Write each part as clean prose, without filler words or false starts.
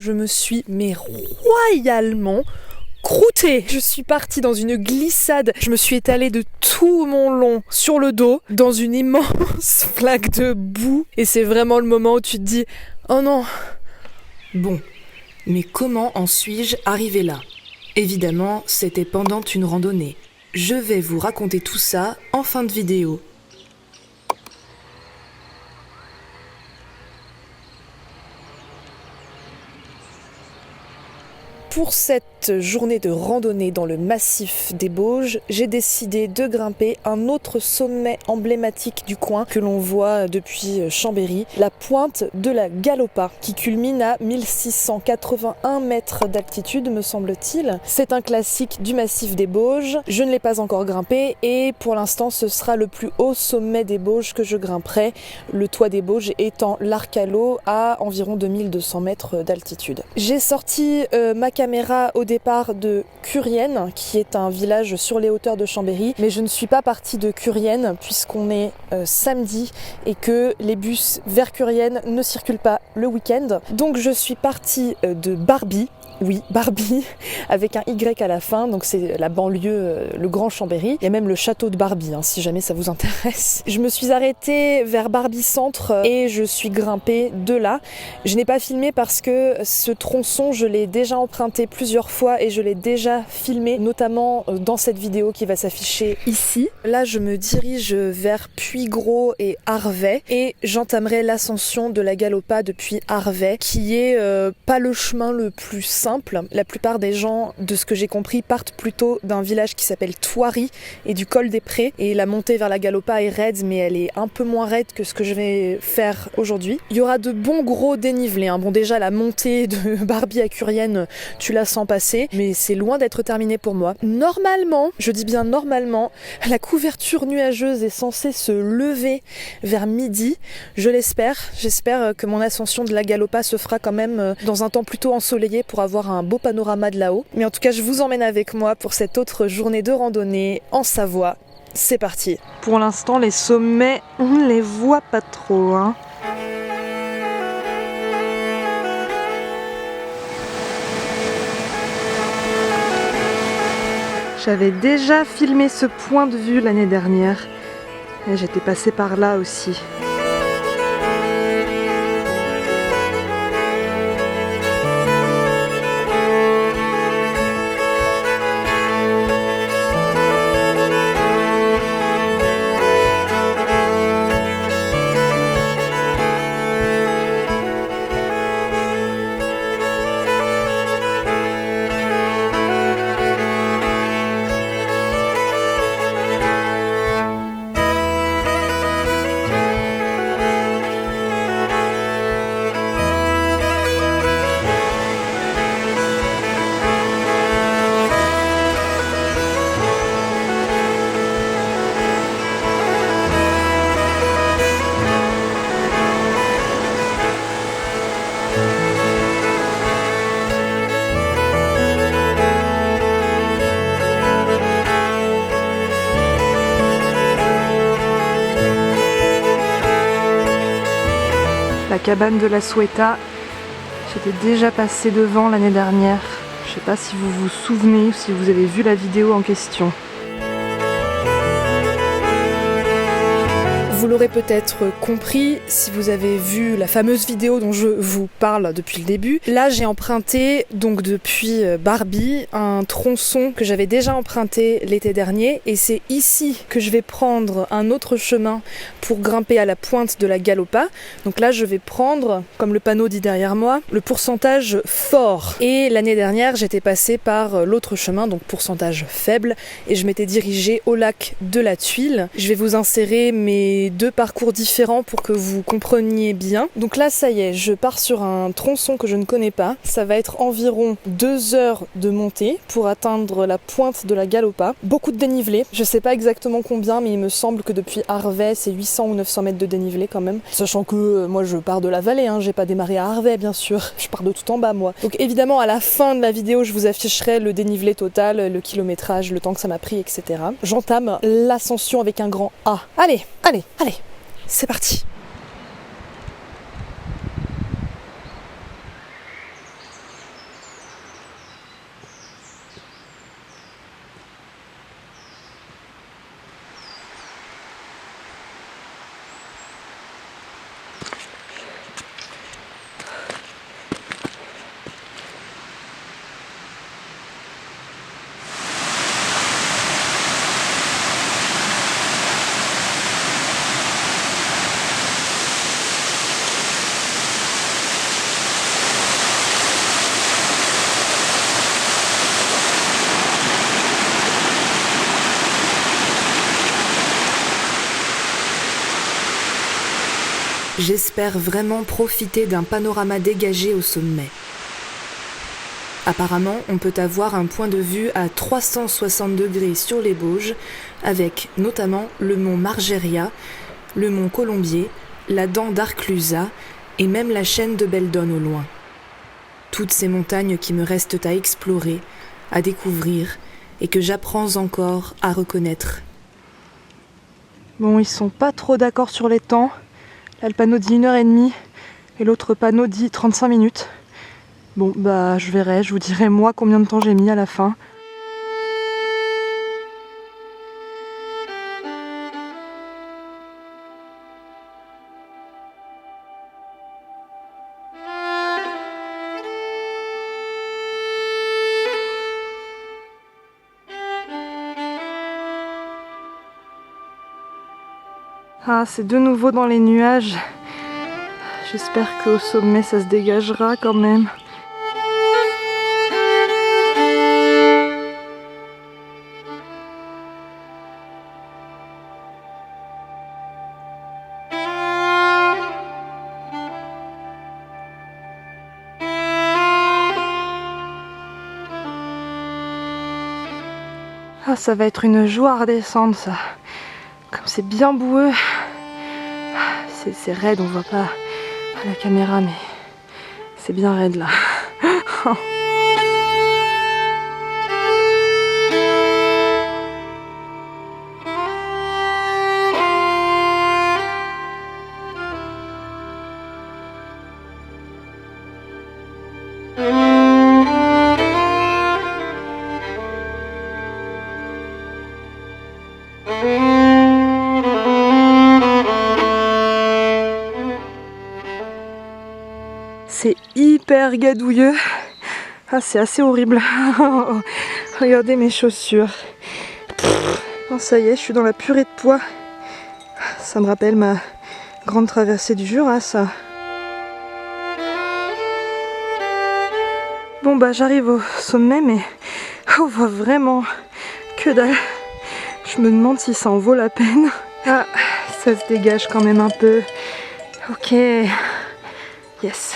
Je me suis royalement croûtée. Je suis partie dans une glissade. Je me suis étalée de tout mon long sur le dos dans une immense flaque de boue. Et c'est vraiment le moment où tu te dis « Oh non !» Bon, mais comment en suis-je arrivée là ? Évidemment, c'était pendant une randonnée. Je vais vous raconter tout ça en fin de vidéo. Pour cette journée de randonnée dans le massif des Bauges, j'ai décidé de grimper un autre sommet emblématique du coin que l'on voit depuis Chambéry, la pointe de la Galopa, qui culmine à 1681 mètres d'altitude, me semble-t-il. C'est un classique du massif des Bauges. Je ne l'ai pas encore grimpé et pour l'instant ce sera le plus haut sommet des Bauges que je grimperai, le toit des Bauges étant l'Arc à l'eau à environ 2200 mètres d'altitude. J'ai sorti ma caméra au départ de Curienne, qui est un village sur les hauteurs de Chambéry, mais je ne suis pas partie de Curienne puisqu'on est samedi et que les bus vers Curienne ne circulent pas le week-end. Donc je suis partie de Barbie. Oui, Barbie, avec un Y à la fin, donc c'est la banlieue, le Grand Chambéry. Il y a même le château de Barbie, hein, si jamais ça vous intéresse. Je me suis arrêtée vers Barbie Centre et je suis grimpée de là. Je n'ai pas filmé parce que ce tronçon, je l'ai déjà emprunté plusieurs fois et je l'ai déjà filmé, notamment dans cette vidéo qui va s'afficher ici. Là, je me dirige vers Puygros et Arvey et j'entamerai l'ascension de la Galopa depuis Arvey, qui est pas le chemin le plus simple. La plupart des gens, de ce que j'ai compris, partent plutôt d'un village qui s'appelle Thoiry et du col des Prés. Et la montée vers la Galopa est raide, mais elle est un peu moins raide que ce que je vais faire aujourd'hui. Il y aura de bons gros dénivelés, hein. Bon, déjà, la montée de Barbie à Curienne, tu la sens passer, mais c'est loin d'être terminé pour moi. Normalement, je dis bien normalement, la couverture nuageuse est censée se lever vers midi. Je l'espère. J'espère que mon ascension de la Galopa se fera quand même dans un temps plutôt ensoleillé pour avoir un beau panorama de là-haut. Mais en tout cas, je vous emmène avec moi pour cette autre journée de randonnée en Savoie. C'est parti. Pour l'instant, les sommets, on les voit pas trop, hein. J'avais déjà filmé ce point de vue l'année dernière et j'étais passée par là aussi. La cabane de la Sueta, j'étais déjà passée devant l'année dernière. Je sais pas si vous vous souvenez ou si vous avez vu la vidéo en question. Vous l'aurez peut-être compris si vous avez vu la fameuse vidéo dont je vous parle depuis le début. Là, j'ai emprunté, donc depuis Barbie, un tronçon que j'avais déjà emprunté l'été dernier. Et c'est ici que je vais prendre un autre chemin pour grimper à la pointe de la Galopa. Donc là, je vais prendre, comme le panneau dit derrière moi, le pourcentage fort. Et l'année dernière, j'étais passée par l'autre chemin, donc pourcentage faible. Et je m'étais dirigée au lac de la Tuile. Je vais vous insérer mes deux parcours différents pour que vous compreniez bien. Donc là, ça y est, je pars sur un tronçon que je ne connais pas. Ça va être environ 2 heures de montée pour atteindre la pointe de la Galopa. Beaucoup de dénivelé. Je sais pas exactement combien, mais il me semble que depuis Arvey, c'est 800 ou 900 mètres de dénivelé quand même. Sachant que moi, je pars de la vallée, hein. J'ai pas démarré à Arvey, bien sûr. Je pars de tout en bas, moi. Donc évidemment, à la fin de la vidéo, je vous afficherai le dénivelé total, le kilométrage, le temps que ça m'a pris, etc. J'entame l'ascension avec un grand A. Allez, allez, allez, c'est parti. j'espère vraiment profiter d'un panorama dégagé au sommet. Apparemment, on peut avoir un point de vue à 360 degrés sur les Bauges, avec notamment le mont Margeria, le mont Colombier, la dent d'Arclusa et même la chaîne de Beldon au loin. Toutes ces montagnes qui me restent à explorer, à découvrir et que j'apprends encore à reconnaître. Bon, ils sont pas trop d'accord sur les temps. Là, le panneau dit 1h30 et l'autre panneau dit 35 minutes. Bon, bah je verrai, je vous dirai moi combien de temps j'ai mis à la fin. Ah, c'est de nouveau dans les nuages. J'espère qu'au sommet ça se dégagera quand même. Ah, ça va être une joie à redescendre ça. Comme c'est bien boueux. C'est raide, on voit pas à la caméra, mais c'est bien raide là. C'est hyper gadouilleux. Ah, c'est assez horrible. Regardez mes chaussures. Oh, ça y est, je suis dans la purée de pois. Ça me rappelle ma grande traversée du Jura, ça. Bon, bah j'arrive au sommet, mais on voit vraiment que dalle. Je me demande si ça en vaut la peine. Ah, ça se dégage quand même un peu. Ok. Yes.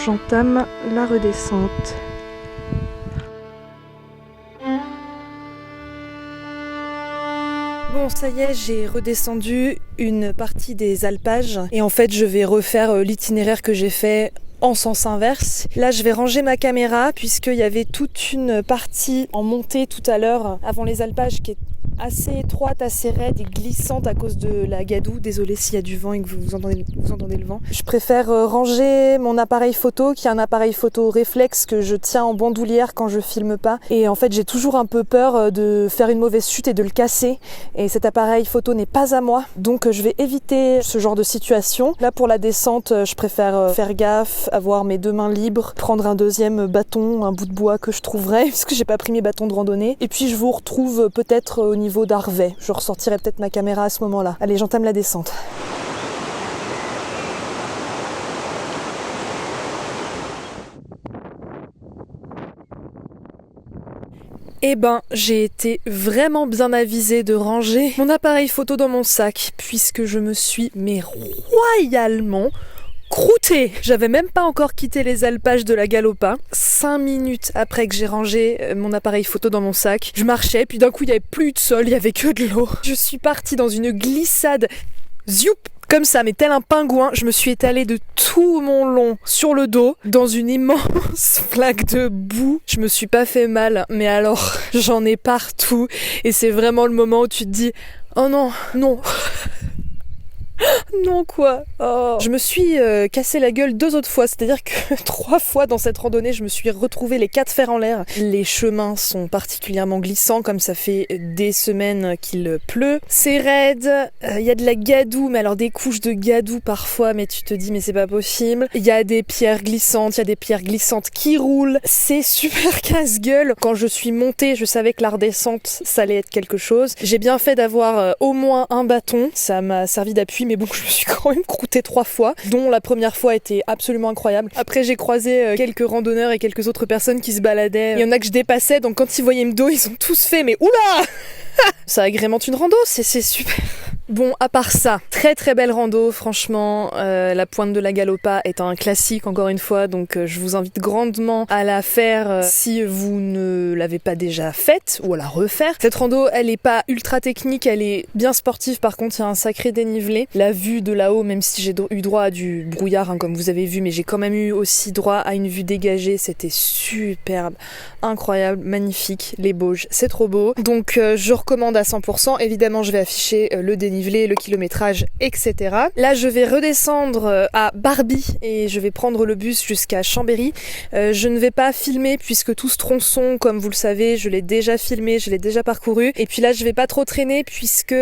J'entame la redescente. Bon, ça y est, j'ai redescendu une partie des alpages et en fait je vais refaire l'itinéraire que j'ai fait en sens inverse. Là je vais ranger ma caméra puisqu'il y avait toute une partie en montée tout à l'heure avant les alpages qui est assez étroite, assez raide et glissante à cause de la gadoue. Désolée s'il y a du vent et que vous entendez le vent. Je préfère ranger mon appareil photo qui est un appareil photo réflexe que je tiens en bandoulière quand je filme pas. Et en fait j'ai toujours un peu peur de faire une mauvaise chute et de le casser. Et cet appareil photo n'est pas à moi. Donc je vais éviter ce genre de situation. Là pour la descente, je préfère faire gaffe, avoir mes deux mains libres, prendre un deuxième bâton, un bout de bois que je trouverai puisque j'ai pas pris mes bâtons de randonnée. Et puis je vous retrouve peut-être au niveau d'Arvet. Je ressortirai peut-être ma caméra à ce moment-là. Allez, j'entame la descente. Eh ben, j'ai été vraiment bien avisée de ranger mon appareil photo dans mon sac puisque je me suis royalement croûté. J'avais même pas encore quitté les alpages de la Galopa. 5 minutes après que j'ai rangé mon appareil photo dans mon sac, je marchais, puis d'un coup il y avait plus de sol, il y avait que de l'eau. Je suis partie dans une glissade, zoup, comme ça, mais tel un pingouin, je me suis étalée de tout mon long sur le dos, dans une immense flaque de boue. Je me suis pas fait mal, mais alors, j'en ai partout. Et c'est vraiment le moment où tu te dis, oh non, non. Non quoi. Oh. Je me suis cassé la gueule 2 autres fois, c'est-à-dire que 3 fois dans cette randonnée, je me suis retrouvée les 4 fers en l'air. Les chemins sont particulièrement glissants, comme ça fait des semaines qu'il pleut. C'est raide, y a de la gadoue, mais alors des couches de gadoue parfois, mais tu te dis mais c'est pas possible. Il y a des pierres glissantes, il y a des pierres glissantes qui roulent. C'est super casse-gueule. Quand je suis montée, je savais que la redescente, ça allait être quelque chose. J'ai bien fait d'avoir au moins un bâton, ça m'a servi d'appui, mais bon, je me suis quand même croûtée 3 fois, dont la première fois était absolument incroyable. Après, j'ai croisé quelques randonneurs et quelques autres personnes qui se baladaient. Il y en a que je dépassais, donc quand ils voyaient me dos, ils ont tous fait, mais oula! Ça agrémente une rando, c'est super. Bon, à part ça, très très belle rando, franchement, la pointe de la Galopa est un classique encore une fois, donc je vous invite grandement à la faire si vous ne l'avez pas déjà faite, ou à la refaire. Cette rando, elle est pas ultra technique, elle est bien sportive, par contre il y a un sacré dénivelé. La vue de là-haut, même si j'ai eu droit à du brouillard, hein, comme vous avez vu, mais j'ai quand même eu aussi droit à une vue dégagée, c'était superbe, incroyable, magnifique, les Bauges, c'est trop beau. Donc je recommande à 100%, évidemment je vais afficher le dénivelé, le kilométrage, etc. Là je vais redescendre à Barbie et je vais prendre le bus jusqu'à Chambéry. Je ne vais pas filmer puisque tout ce tronçon, comme vous le savez, je l'ai déjà filmé, je l'ai déjà parcouru. Et puis là je vais pas trop traîner puisque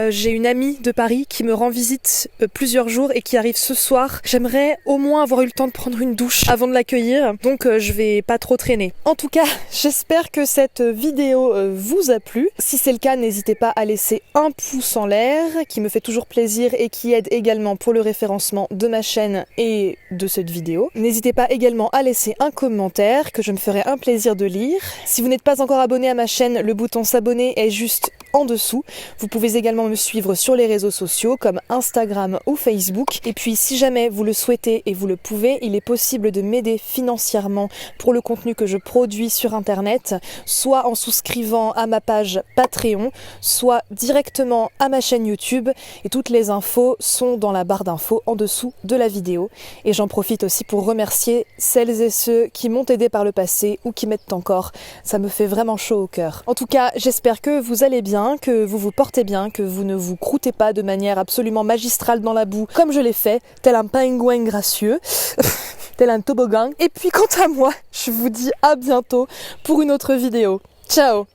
j'ai une amie de Paris qui me rend visite plusieurs jours et qui arrive ce soir. J'aimerais au moins avoir eu le temps de prendre une douche avant de l'accueillir, donc je vais pas trop traîner. En tout cas, j'espère que cette vidéo vous a plu. Si c'est le cas, n'hésitez pas à laisser un pouce en l'air, qui me fait toujours plaisir et qui aide également pour le référencement de ma chaîne et de cette vidéo. N'hésitez pas également à laisser un commentaire que je me ferai un plaisir de lire. Si vous n'êtes pas encore abonné à ma chaîne, le bouton s'abonner est juste en dessous. Vous pouvez également me suivre sur les réseaux sociaux comme Instagram ou Facebook. Et puis si jamais vous le souhaitez et vous le pouvez, il est possible de m'aider financièrement pour le contenu que je produis sur internet, soit en souscrivant à ma page Patreon, soit directement à ma chaîne YouTube, et toutes les infos sont dans la barre d'infos en dessous de la vidéo. Et j'en profite aussi pour remercier celles et ceux qui m'ont aidé par le passé ou qui m'aident encore. Ça me fait vraiment chaud au cœur. En tout cas, j'espère que vous allez bien, que vous vous portez bien, que vous ne vous croûtez pas de manière absolument magistrale dans la boue, comme je l'ai fait, tel un pingouin gracieux, tel un toboggan. Et puis quant à moi, je vous dis à bientôt pour une autre vidéo. Ciao!